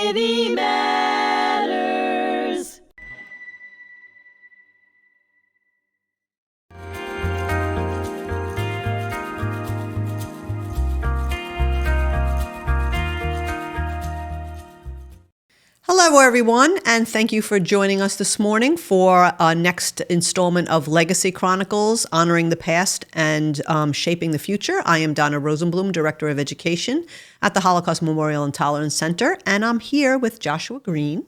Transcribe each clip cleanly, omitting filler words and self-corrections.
Society Matters. Hello, everyone, and thank you for joining us this morning for our next installment of Legacy Chronicles, Honoring the Past and Shaping the Future. I am Donna Rosenblum, Director of Education at the Holocaust Memorial Tolerance Center, and I'm here with Joshua Greene,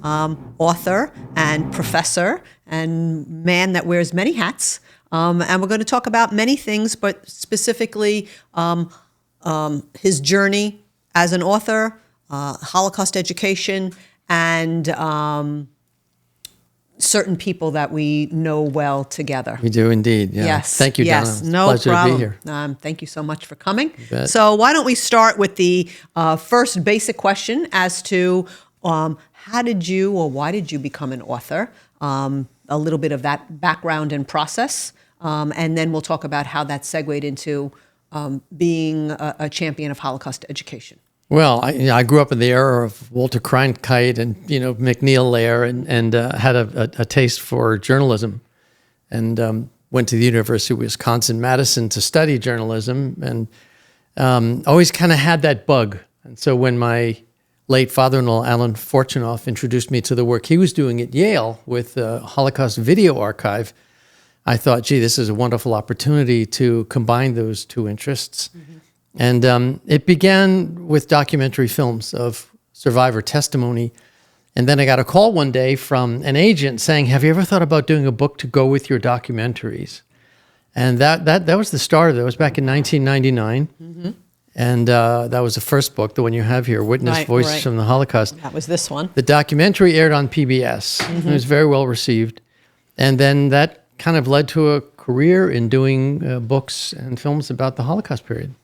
author and professor and man that wears many hats. And we're going to talk about many things, but specifically his journey as an author, Holocaust education, and certain people that we know well together. We do indeed. Yeah. Yes. Thank you, Donna. Yes. It's No pleasure problem. to be here. Thank you so much for coming. Bet. So why don't we start with the first basic question as to how did you or why did you become an author? A little bit of that background and process. And then we'll talk about how that segued into being a champion of Holocaust education. Well, I grew up in the era of Walter Cronkite and McNeil Lair, and had a taste for journalism, and went to the University of Wisconsin-Madison to study journalism, and always kind of had that bug. And so when my late father-in-law, Alan Fortunoff, introduced me to the work he was doing at Yale with the Holocaust Video Archive, I thought, gee, this is a wonderful opportunity to combine those two interests. Mm-hmm. And it began with documentary films of survivor testimony. And then I got a call one day from an agent saying, have you ever thought about doing a book to go with your documentaries? And that was the start of it. It was back in 1999. Mm-hmm. And that was the first book, the one you have here, Witness Voices from the Holocaust. That was this one. The documentary aired on PBS. Mm-hmm. It was very well received. And then that kind of led to a career in doing books and films about the Holocaust period.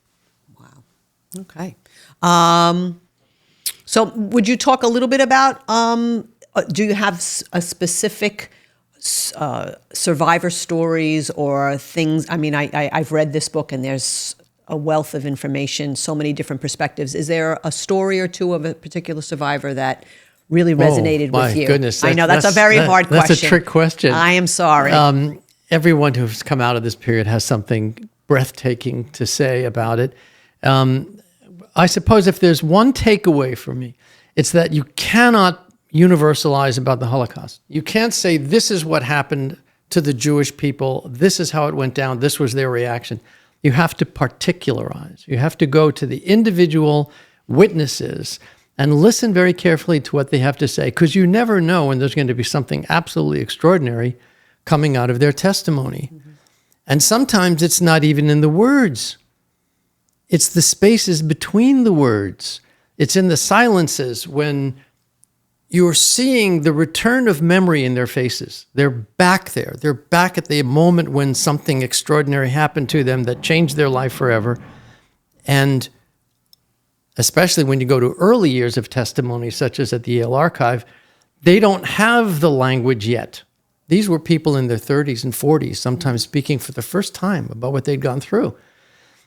Okay. So would you talk a little bit about, do you have a specific survivor stories or things? I mean, I've read this book and there's a wealth of information, so many different perspectives. Is there a story or two of a particular survivor that really resonated with you? My goodness. I know that's a very hard question. That's a trick question. I am sorry. Everyone who's come out of this period has something breathtaking to say about it. I suppose if there's one takeaway for me, it's that you cannot universalize about the Holocaust. You can't say this is what happened to the Jewish people, this is how it went down, this was their reaction. You have to particularize. You have to go to the individual witnesses and listen very carefully to what they have to say, because you never know when there's going to be something absolutely extraordinary coming out of their testimony. Mm-hmm. And sometimes it's not even in the words. It's the spaces between the words. It's in the silences when you're seeing the return of memory in their faces. They're back there. They're back at the moment when something extraordinary happened to them that changed their life forever. And especially when you go to early years of testimony, such as at the Yale Archive, they don't have the language yet. These were people in their 30s and 40s, sometimes speaking for the first time about what they'd gone through.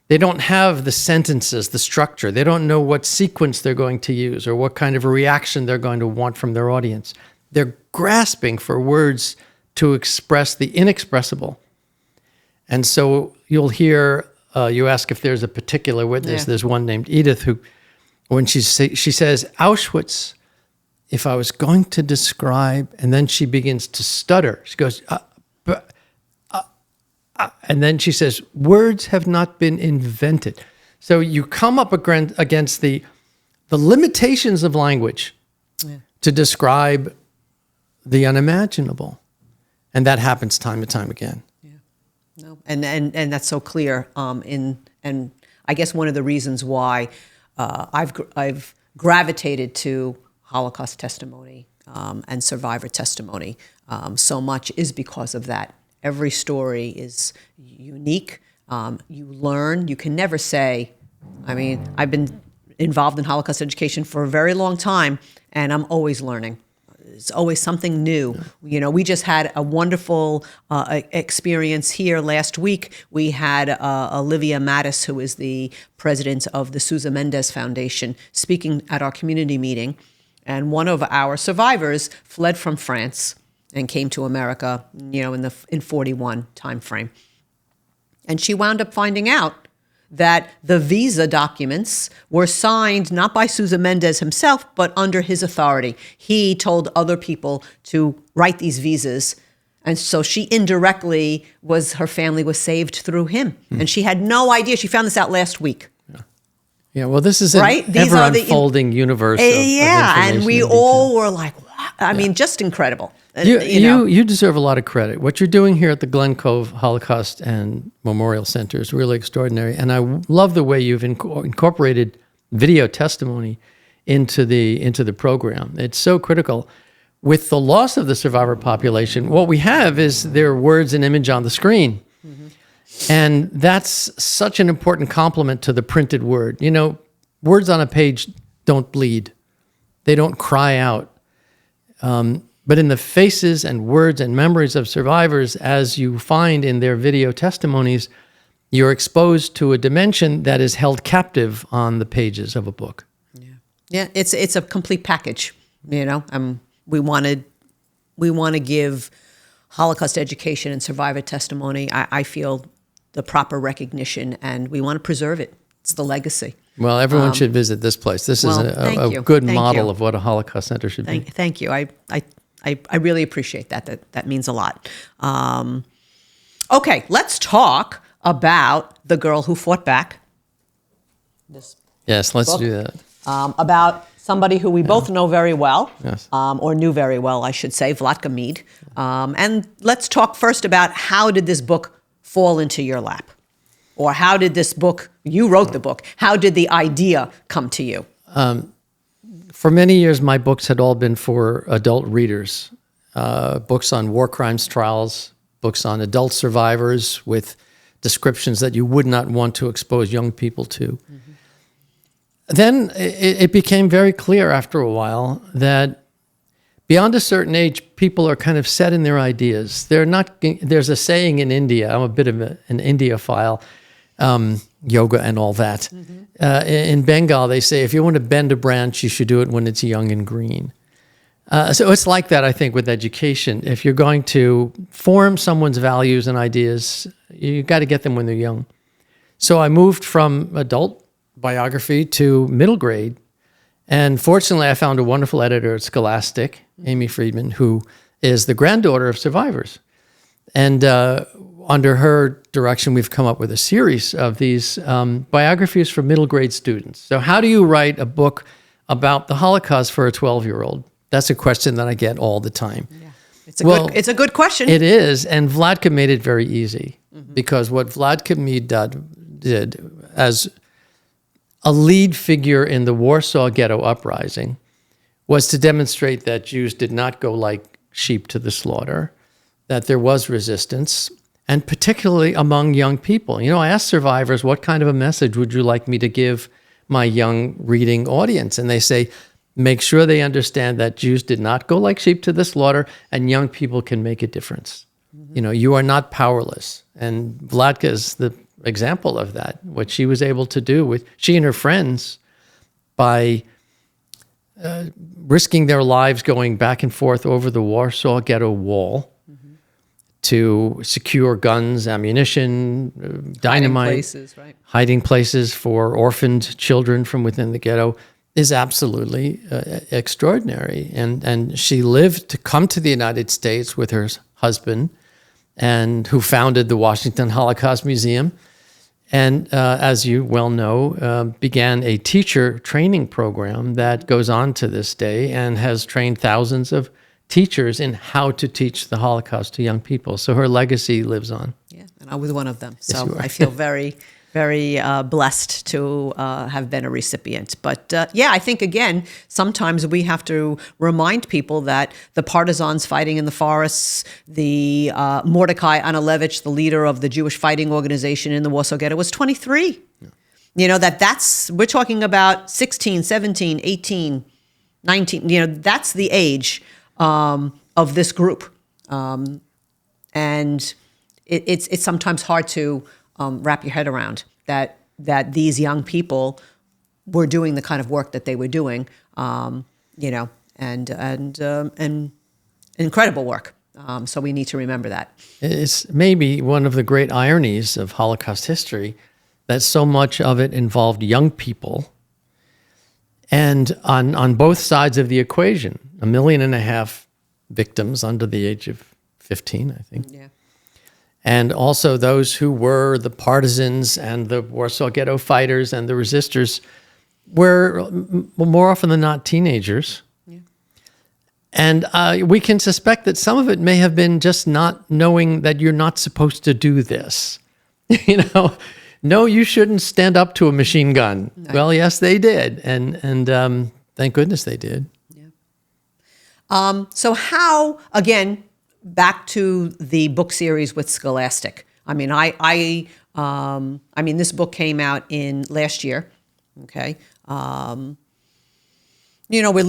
They don't have the sentences, the structure. They don't know what sequence they're going to use or what kind of a reaction they're going to want from their audience. They're grasping for words to express the inexpressible. And so you'll hear, you ask if there's a particular witness. Yeah. There's one named Edith who, when she says, Auschwitz, if I was going to describe, and then she begins to stutter. She goes, and then she says, words have not been invented. So you come up against the limitations of language to describe the unimaginable. And that happens time and time again. Yeah. No. And that's so clear. And I guess one of the reasons why I've gravitated to Holocaust testimony and survivor testimony so much is because of that. Every story is unique. You learn. You can never say, I mean, I've been involved in Holocaust education for a very long time, and I'm always learning. It's always something new. You know, we just had a wonderful experience here last week. We had Olivia Mattis, who is the president of the Sousa Mendes Foundation, speaking at our community meeting. And one of our survivors fled from France and came to America, in 41 time frame. And she wound up finding out that the visa documents were signed not by Sousa Mendes himself, but under his authority. He told other people to write these visas. And so she indirectly her family was saved through him. And she had no idea. She found this out last week. Yeah, well, this is right? an ever-unfolding universe of information and we all were like, what? I mean, just incredible. You deserve a lot of credit. What you're doing here at the Glen Cove Holocaust and Memorial Center is really extraordinary. And I love the way you've incorporated video testimony into the program. It's so critical. With the loss of the survivor population, what we have is their words and image on the screen. Mm-hmm. And that's such an important complement to the printed word. Words on a page don't bleed. They don't cry out. But in the faces and words and memories of survivors, as you find in their video testimonies, you're exposed to a dimension that is held captive on the pages of a book. Yeah, it's a complete package. We want to give Holocaust education and survivor testimony, I feel, the proper recognition, and we want to preserve it. It's the legacy. Well, everyone should visit this place. This is a good model of what a Holocaust Center should be. Thank you. I really appreciate that. That means a lot. Okay, let's talk about the girl who fought back. Yes, let's do that. About somebody who we both know very well, yes. Or knew very well, I should say, Vladka Meed. And let's talk first about how did this book fall into your lap? Or how did this book, you wrote the book, how did the idea come to you? For many years, my books had all been for adult readers. Books on war crimes trials, books on adult survivors with descriptions that you would not want to expose young people to. Mm-hmm. Then it became very clear after a while that beyond a certain age, people are kind of set in their ideas. There's a saying in India, I'm a bit of an India-phile, yoga and all that. Mm-hmm. In Bengal, they say, if you want to bend a branch, you should do it when it's young and green. So it's like that, I think, with education. If you're going to form someone's values and ideas, you got to get them when they're young. So I moved from adult biography to middle grade. And fortunately, I found a wonderful editor at Scholastic, Amy Friedman, who is the granddaughter of survivors. And under her direction, we've come up with a series of these biographies for middle grade students. So how do you write a book about the Holocaust for a 12-year-old? That's a question that I get all the time. Yeah. It's a good question. It is, and Vladka made it very easy, because what Vladka Meed did as a lead figure in the Warsaw Ghetto uprising was to demonstrate that Jews did not go like sheep to the slaughter, that there was resistance, and particularly among young people. I asked survivors, what kind of a message would you like me to give my young reading audience? And they say, make sure they understand that Jews did not go like sheep to the slaughter, and young people can make a difference. Mm-hmm. You are not powerless. And Vladka is the example of that, what she was able to do with she and her friends by risking their lives going back and forth over the Warsaw Ghetto wall to secure guns, ammunition, dynamite, hiding places for orphaned children from within the ghetto is absolutely extraordinary. And she lived to come to the United States with her husband, and who founded the Washington Holocaust Museum. And as you well know, began a teacher training program that goes on to this day and has trained thousands of teachers in how to teach the Holocaust to young people. So her legacy lives on. Yeah, and I was one of them. Yes, So I feel very, very blessed to have been a recipient. But I think, again, sometimes we have to remind people that the partisans fighting in the forests, the Mordecai Analevich, the leader of the Jewish fighting organization in the Warsaw Ghetto, was 23. Yeah. We're talking about 16, 17, 18, 19, that's the age of this group. And it's sometimes hard to wrap your head around that these young people were doing the kind of work that they were doing, and incredible work. So we need to remember that. It's maybe one of the great ironies of Holocaust history that so much of it involved young people, and on both sides of the equation, 1.5 million victims under the age of 15, I think. Yeah. And also those who were the partisans and the Warsaw Ghetto fighters and the resistors were more often than not teenagers. Yeah. And we can suspect that some of it may have been just not knowing that you're not supposed to do this. No, you shouldn't stand up to a machine gun. No. Well, yes, they did. And thank goodness they did. Yeah. So how, again, back to the book series with Scholastic. I mean, I mean, this book came out in last year. Okay. We're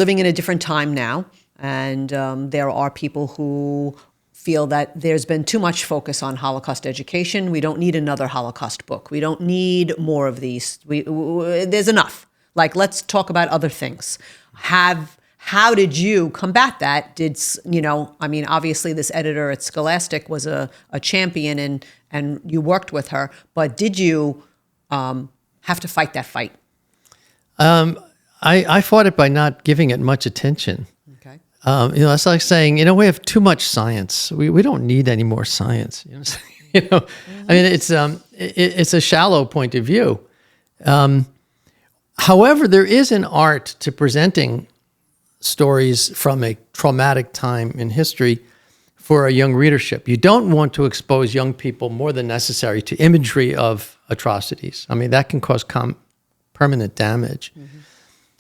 living in a different time now, and there are people who feel that there's been too much focus on Holocaust education. We don't need another Holocaust book. We don't need more of these. There's enough. Like, let's talk about other things. How did you combat that? Obviously this editor at Scholastic was a champion and you worked with her, but did you have to fight that fight? I fought it by not giving it much attention. Okay. It's like saying, we have too much science. We don't need any more science. Mm-hmm. I mean, it's a shallow point of view. However, there is an art to presenting stories from a traumatic time in history for a young readership. You don't want to expose young people more than necessary to imagery of atrocities. I mean, that can cause permanent damage. Mm-hmm.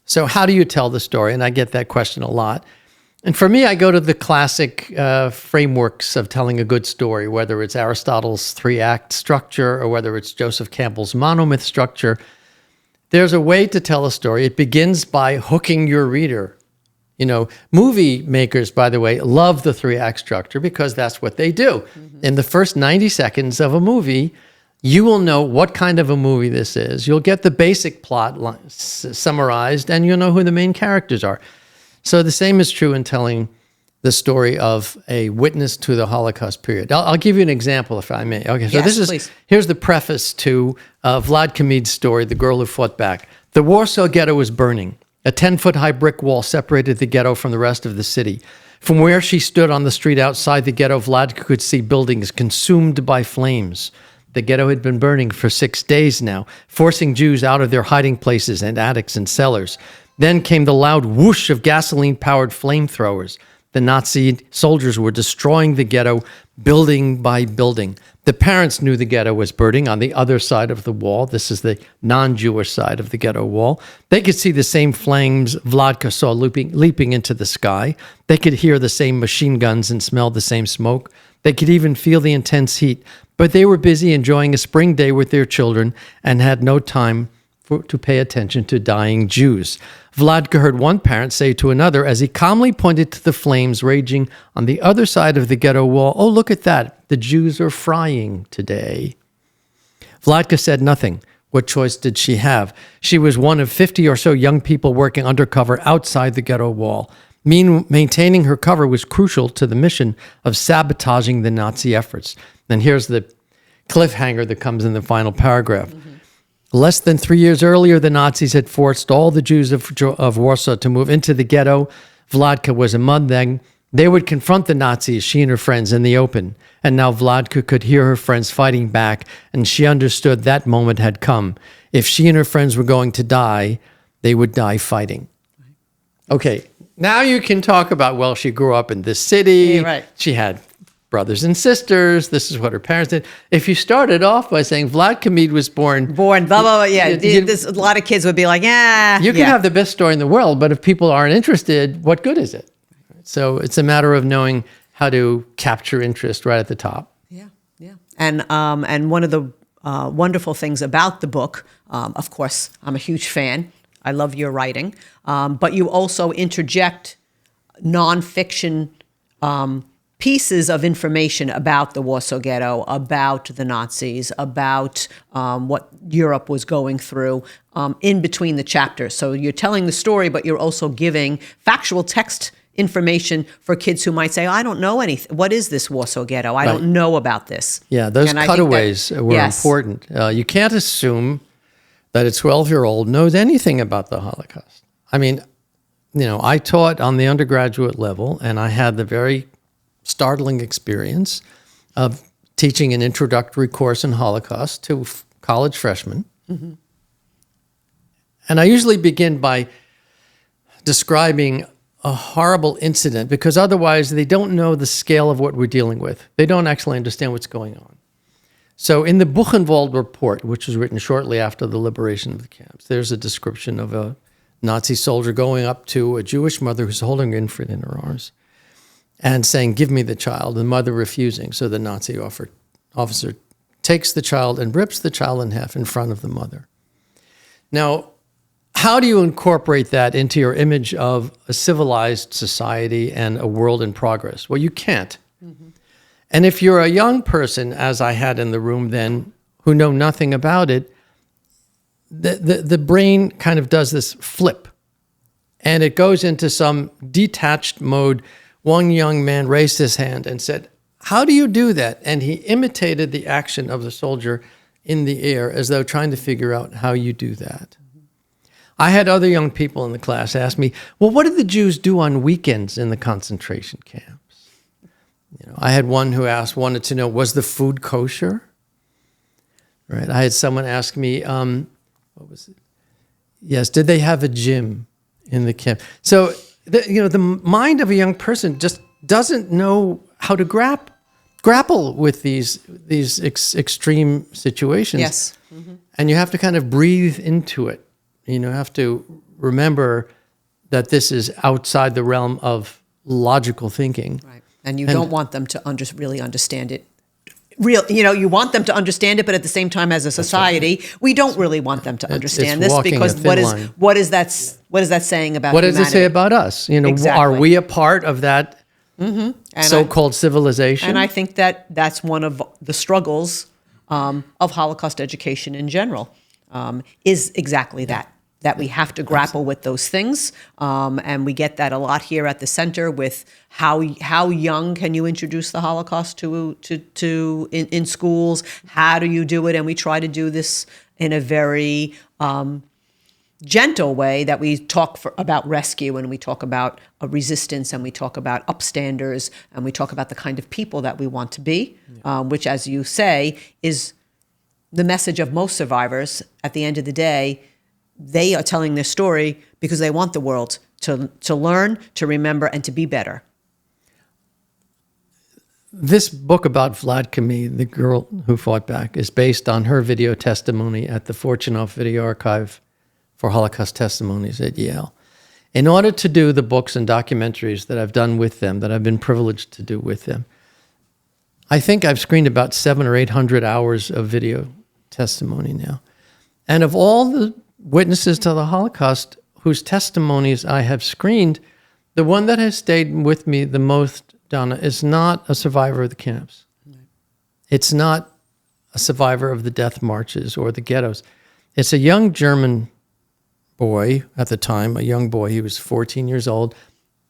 So how do you tell the story? And I get that question a lot. And for me, I go to the classic frameworks of telling a good story, whether it's Aristotle's 3-act structure or whether it's Joseph Campbell's monomyth structure. There's a way to tell a story. It begins by hooking your reader. Movie makers, by the way, love the 3-act structure because that's what they do. Mm-hmm. In the first 90 seconds of a movie, you will know what kind of a movie this is. You'll get the basic plot summarized, and you'll know who the main characters are. So the same is true in telling the story of a witness to the Holocaust period. I'll give you an example, if I may. Okay, so please. Here's the preface to Vladka Meed's story, The Girl Who Fought Back. The Warsaw Ghetto was burning. A 10-foot-high brick wall separated the ghetto from the rest of the city. From where she stood on the street outside the ghetto, Vladka could see buildings consumed by flames. The ghetto had been burning for 6 days now, forcing Jews out of their hiding places and attics and cellars. Then came the loud whoosh of gasoline-powered flamethrowers. The Nazi soldiers were destroying the ghetto, building by building. The parents knew the ghetto was burning on the other side of the wall. This is the non-Jewish side of the ghetto wall. They could see the same flames Vladka saw leaping into the sky. They could hear the same machine guns and smell the same smoke. They could even feel the intense heat. But they were busy enjoying a spring day with their children and had no time to pay attention to dying Jews. Vladka heard one parent say to another as he calmly pointed to the flames raging on the other side of the ghetto wall, "Oh, look at that. The Jews are frying today." Vladka said nothing. What choice did she have? She was one of 50 or so young people working undercover outside the ghetto wall. Maintaining her cover was crucial to the mission of sabotaging the Nazi efforts. And here's the cliffhanger that comes in the final paragraph. Mm-hmm. Less than 3 years earlier, the Nazis had forced all the Jews of Warsaw to move into the ghetto. Vladka was among them. They would confront the Nazis, she and her friends, in the open. And now Vladka could hear her friends fighting back, and she understood that moment had come. If she and her friends were going to die, they would die fighting. Okay, now you can talk about, well, she grew up in this city. Yeah, right. She had brothers and sisters. This is what her parents did. If you started off by saying Vladka Meed was born, blah, blah, blah. Yeah, a lot of kids would be like, yeah. You can have the best story in the world, but if people aren't interested, what good is it? So it's a matter of knowing how to capture interest right at the top. Yeah, yeah. And one of the wonderful things about the book, of course, I'm a huge fan. I love your writing. But you also interject nonfiction pieces of information about the Warsaw Ghetto, about the Nazis, about what Europe was going through in between the chapters. So you're telling the story, but you're also giving factual text information for kids who might say, I don't know anything. What is this Warsaw Ghetto? I don't know about this. Yeah, those And I think cutaways were yes. important. You can't assume that a 12-year-old knows anything about the Holocaust. I mean, I taught on the undergraduate level, and I had the very startling experience of teaching an introductory course in Holocaust to college freshmen. Mm-hmm. And I usually begin by describing a horrible incident, because otherwise they don't know the scale of what we're dealing with. They don't actually understand what's going on. So in the Buchenwald report, which was written shortly after the liberation of the camps, there's a description of a Nazi soldier going up to a Jewish mother who's holding an infant in her arms and saying, give me the child, the mother refusing. So the Nazi officer takes the child and rips the child in half in front of the mother. Now, how do you incorporate that into your image of a civilized society and a world in progress? Well, you can't. Mm-hmm. And if you're a young person, as I had in the room then, who know nothing about it, the brain kind of does this flip. And it goes into some detached mode. One young man raised his hand and said, how do you do that? And he imitated the action of the soldier in the air as though trying to figure out how you do that. I had other young people in the class ask me, well, what did the Jews do on weekends in the concentration camps? I had one who wanted to know, was the food kosher? Right. I had someone ask me, what was it? Yes, did they have a gym in the camp? So, the mind of a young person just doesn't know how to grapple with these extreme situations. Yes. Mm-hmm. And you have to kind of breathe into it. You have to remember that this is outside the realm of logical thinking. Right. And you don't want them to really understand it. You want them to understand it, but at the same time, as a society, we don't really want them to understand this, because what is that saying about what humanity? Does it say about us? Exactly. Are we a part of that so-called civilization? And I think that's one of the struggles of Holocaust education in general, is exactly that we have to grapple with those things. And we get that a lot here at the center with how young can you introduce the Holocaust in schools? How do you do it? And we try to do this in a very gentle way, that we talk about rescue, and we talk about resistance, and we talk about upstanders, and we talk about the kind of people that we want to be, which, as you say, is the message of most survivors. At the end of the day, they are telling their story because they want the world to learn, to remember, and to be better. This book about Vladka Meed, the girl who fought back, is based on her video testimony at the Fortunoff Video Archive for Holocaust Testimonies at Yale. In order to do the books and documentaries that I've done with them, that I've been privileged to do with them, I think I've screened about 700 or 800 hours of video testimony now. And of all the witnesses to the Holocaust whose testimonies I have screened, the one that has stayed with me the most, Donna, is not a survivor of the camps. Right. It's not a survivor of the death marches or the ghettos. It's a young German boy at the time, a young boy. He was 14 years old,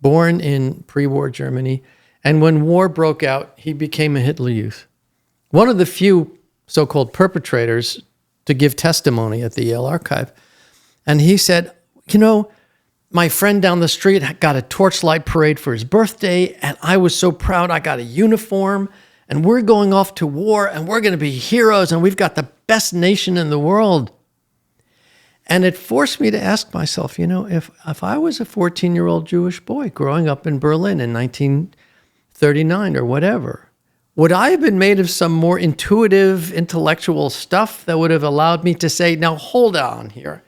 born in pre-war Germany. And when war broke out, he became a Hitler Youth. One of the few so-called perpetrators to give testimony at the Yale archive. And he said, my friend down the street got a torchlight parade for his birthday, and I was so proud. I got a uniform, and we're going off to war, and we're going to be heroes, and we've got the best nation in the world. And it forced me to ask myself, if I was a 14-year-old Jewish boy growing up in Berlin in 1939 or whatever, would I have been made of some more intuitive, intellectual stuff that would have allowed me to say, now hold on here.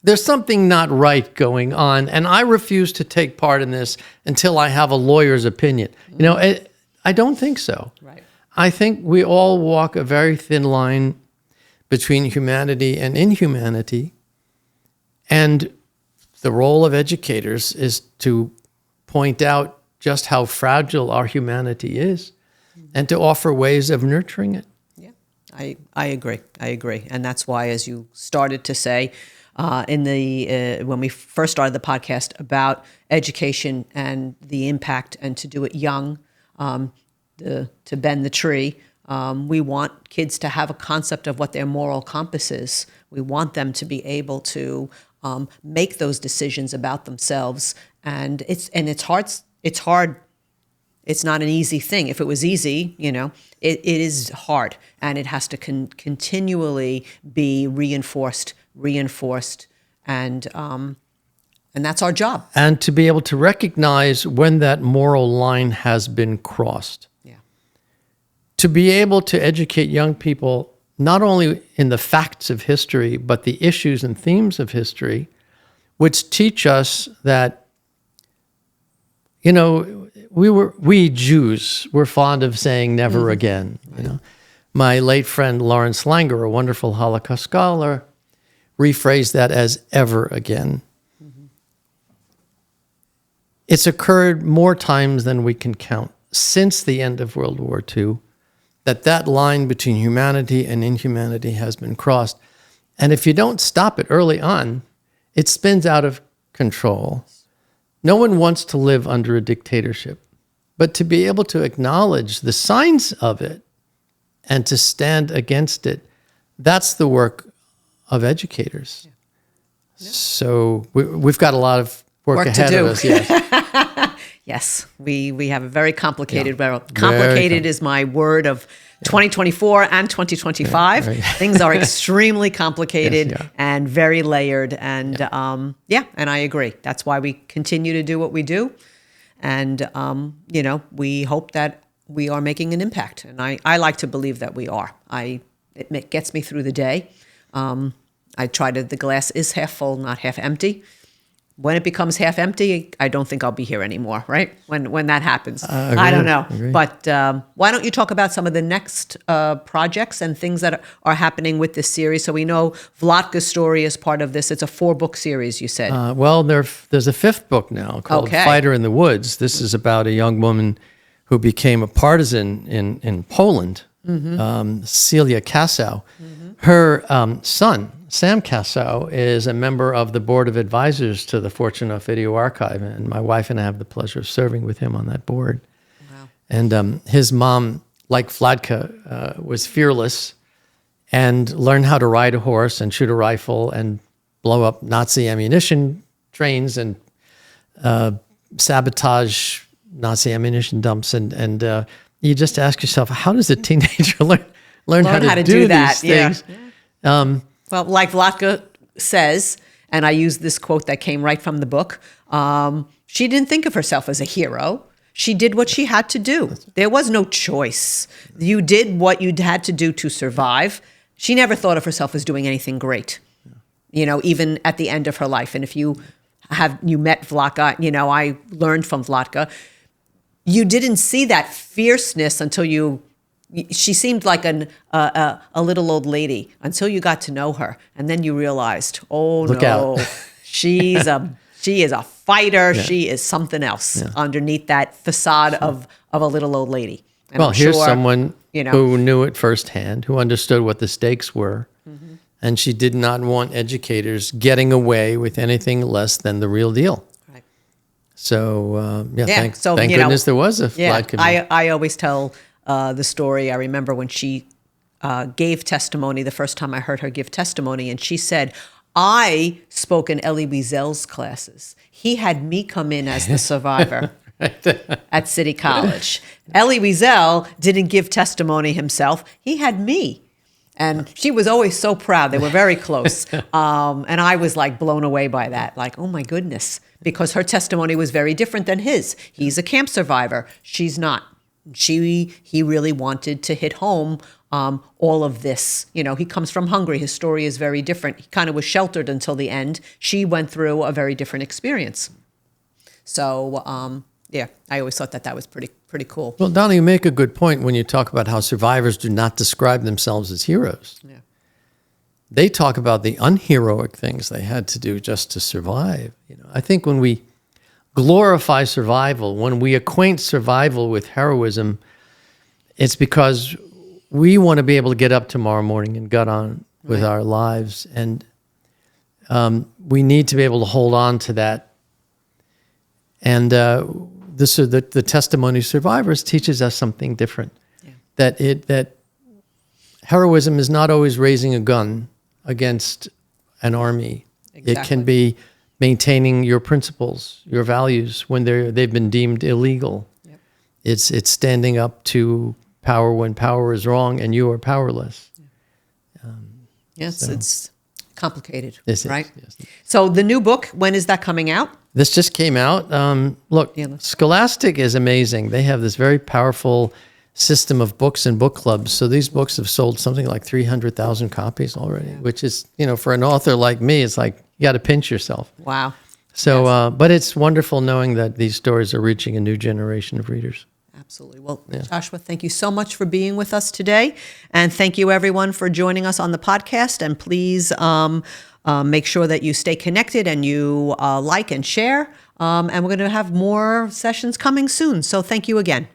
There's something not right going on, and I refuse to take part in this until I have a lawyer's opinion. I don't think so. Right. I think we all walk a very thin line between humanity and inhumanity, and the role of educators is to point out just how fragile our humanity is and to offer ways of nurturing it. Yeah, I agree. I agree. And that's why, as you started to say when we first started the podcast about education and the impact and to do it young, to bend the tree, we want kids to have a concept of what their moral compass is. We want them to be able to make those decisions about themselves. And it's hard. It's hard. It's not an easy thing. If it was easy, it is hard, and it has to continually be reinforced, and that's our job. And to be able to recognize when that moral line has been crossed. Yeah. To be able to educate young people not only in the facts of history, but the issues and themes of history, which teach us that, we Jews were fond of saying never again. My late friend Lawrence Langer, a wonderful Holocaust scholar, rephrased that as ever again. It's occurred more times than we can count since the end of World War II, that line between humanity and inhumanity has been crossed. And if you don't stop it early on, it spins out of control. No one wants to live under a dictatorship, but to be able to acknowledge the signs of it and to stand against it, that's the work of educators. Yeah. So we've got a lot of work ahead of us. Yes. Yes, we have a very complicated world. Complicated is my word of 2024 and 2025. Right. Things are extremely complicated and very layered. And and I agree. That's why we continue to do what we do. And, we hope that we are making an impact. And I like to believe that we are. It gets me through the day. The glass is half full, not half empty. When it becomes half empty, I don't think I'll be here anymore, right? When that happens. I don't know. Agree. But why don't you talk about some of the next projects and things that are happening with this series? So we know Vladka's story is part of this. It's a 4-book series, you said. There's a 5th book now called Fighter in the Woods. This is about a young woman who became a partisan in Poland, Celia Kassow. Her son, Sam Kassow, is a member of the board of advisors to the Fortunoff Video Archive, and my wife and I have the pleasure of serving with him on that board. Wow. And his mom, like Vladka, was fearless and learned how to ride a horse and shoot a rifle and blow up Nazi ammunition trains and sabotage Nazi ammunition dumps. And you just ask yourself, how does a teenager learn how to do that? These things? Yeah. Well, like Vladka says, and I use this quote that came right from the book, she didn't think of herself as a hero. She did what she had to do. There was no choice. You did what you had to do to survive. She never thought of herself as doing anything great, even at the end of her life. And if you met Vladka, I learned from Vladka, you didn't see that fierceness until she seemed like a little old lady until you got to know her, and then you realized, Look out. she is a fighter. Yeah. She is something else underneath that facade of a little old lady. And here's someone who knew it firsthand, who understood what the stakes were, and she did not want educators getting away with anything less than the real deal. Right. So thank goodness there was a Vladka Meed. I always tell the story. I remember when she gave testimony, the first time I heard her give testimony, and she said, I spoke in Elie Wiesel's classes. He had me come in as the survivor at City College. Elie Wiesel didn't give testimony himself. He had me. And she was always so proud. They were very close. And I was like blown away by that. Like, oh my goodness. Because her testimony was very different than his. He's a camp survivor. She's not. He really wanted to hit home all of this. He comes from Hungary. His story is very different. He kind of was sheltered until the end. She went through a very different experience. So, I always thought that was pretty cool. Well, Donna, you make a good point when you talk about how survivors do not describe themselves as heroes. Yeah. They talk about the unheroic things they had to do just to survive. I think when we glorify survival, when we acquaint survival with heroism, it's because we want to be able to get up tomorrow morning and get on with our lives. And we need to be able to hold on to that. And the testimony of survivors teaches us something different. Yeah. That heroism is not always raising a gun against an army. Exactly. It can be maintaining your principles, your values when they've been deemed illegal. Yep. It's standing up to power when power is wrong and you are powerless. Yeah. Yes, so it's complicated, yes, right? Yes. So the new book, when is that coming out? This just came out. Look, Scholastic is amazing. They have this very powerful system of books and book clubs. So these books have sold something like 300,000 copies already, which is, for an author like me, it's like you got to pinch yourself. Wow. So, yes. But it's wonderful knowing that these stories are reaching a new generation of readers. Absolutely. Well, Joshua, thank you so much for being with us today. And thank you, everyone, for joining us on the podcast. And please make sure that you stay connected and you like and share. And we're going to have more sessions coming soon. So thank you again.